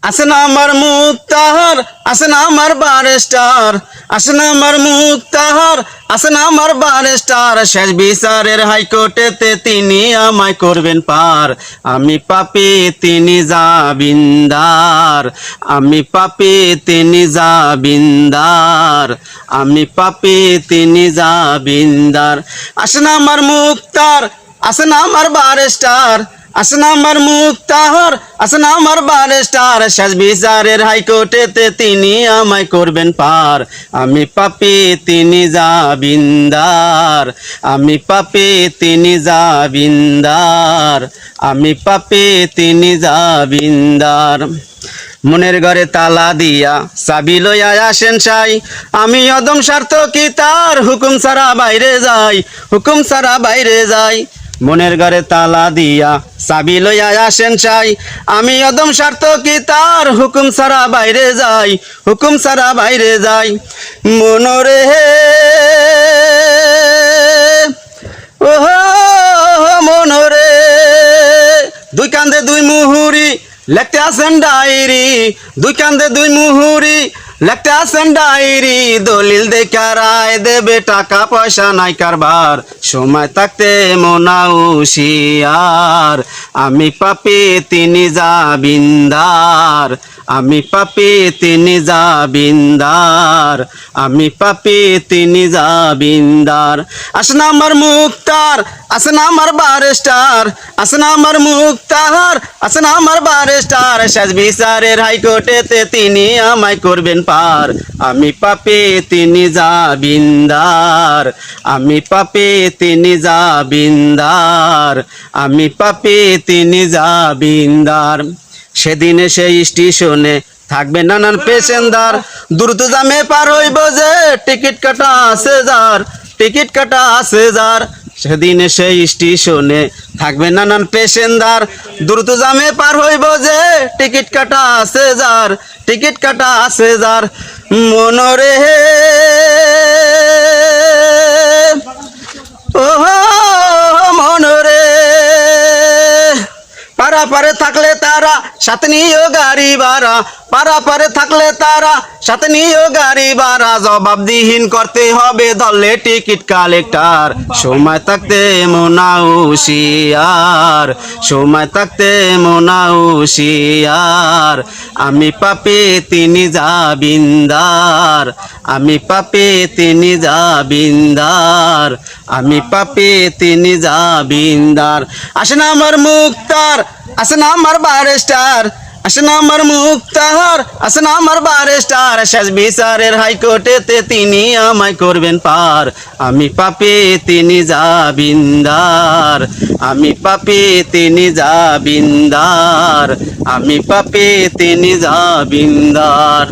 আসে না আমার মুক্তার, আসে না আমার বারেস্টার, আসে না আমার মুক্তার, আসে না আমার বারেস্টার। শেষ বিচারের হাইকোর্টেতে তিনি আমায় করবেন পার। আমি পাপী তিনি জামিনদার, আমি পাপী তিনি জামিনদার, আমি পাপী তিনি জামিনদার। আসে না আমার মুক্তার, আসে না আমার বারেস্টার, আসে না আমার মুক্তার, আসে না আমার বারেস্টার। শেষ বিচারের হাইকোর্টেতে তিনি আমায় করবেন পার। আমি পাপী তিনি জামিনদার, আমি পাপী তিনি জামিনদার, আমি পাপী তিনি জামিনদার। মনের ঘরে তালা দিয়া চাবি লইয়া আসেন সাই, আমি অদম স্বার্থ কি তার হুকুম ছাড়া বাইরে যাই, হুকুম ছাড়া বাইরে যাই। মনের ঘরে তালা দিয়া চাবি লইয়া আসেন সাই, আমি অদম স্বার্থ কি তার হুকুম ছাড়া বাইরে যাই, হুকুম ছাড়া বাইরে যাই। মনরে ও মনরে, দুই কান্দে দুই মুহুরি লেখতে আসেন ডায়েরি, দুই কান্দে দুই মুহুরি লেখতে আসেন ডায়েরি। দলিল দেখা রায় দেবে, টাকা পয়সা নাই কারবার, সময় থাকতে মনা হুঁশিয়ার। আমি পাপী তিনি জামিনদার, আমি পাপী তিনি জামিনদার, আমি পাপী তিনি জামিনদার। আসে না আমার মুক্তার, আসে না আমার বারেস্টার, আসে না আমার মুক্তার, আসে না আমার বারেস্টার। শেষ বিচারের হাইকোর্টেতে তিনি আমায় করবেন পার। আমি পাপী তিনি জামিনদার, আমি পাপী তিনি জামিনদার, আমি পাপী তিনি জামিনদার। সেদিন সেই স্টেশনে থাকবে নানান পেসেঞ্জার, দ্রুত জামে পার হইব যে টিকিট কাটা আছে যার, টিকিট কাটা আছে যার। সেদিন সেই স্টেশনে থাকবে নানান পেসেঞ্জার, দ্রুত জামে পার হইব যে টিকিট কাটা আছে যার, টিকিট কাটা আছে যার। মনরে ও মনরে, পারা পারে থাকলে তারা সাথে নিও গাড়ি ভাড়া, পারা পারে থাকলে তারা সাথে নিও গাড়ি ভাড়া। জবাবদিহিন করতে হবে ধরলে টিকিট কালেক্টর, সময় থাকতে মনা হুঁশিয়ার, সময় থাকতে মনা হুঁশিয়ার। আমি পাপী তিনি জামিনদার, আমি পাপী তিনি জামিনদার, আমি পাপী তিনি জামিনদার। আসে না আমার মুক্তার, আসে না আমার বারেস্টার, আসে না আমার মুক্তার, আসে না আমার বারেস্টার। শেষ বিচারের হাইকোর্টেতে তিনি আমায় করবেন পার। আমি পাপী তিনি জামিনদার, আমি পাপী তিনি জামিনদার, আমি পাপী তিনি জামিনদার।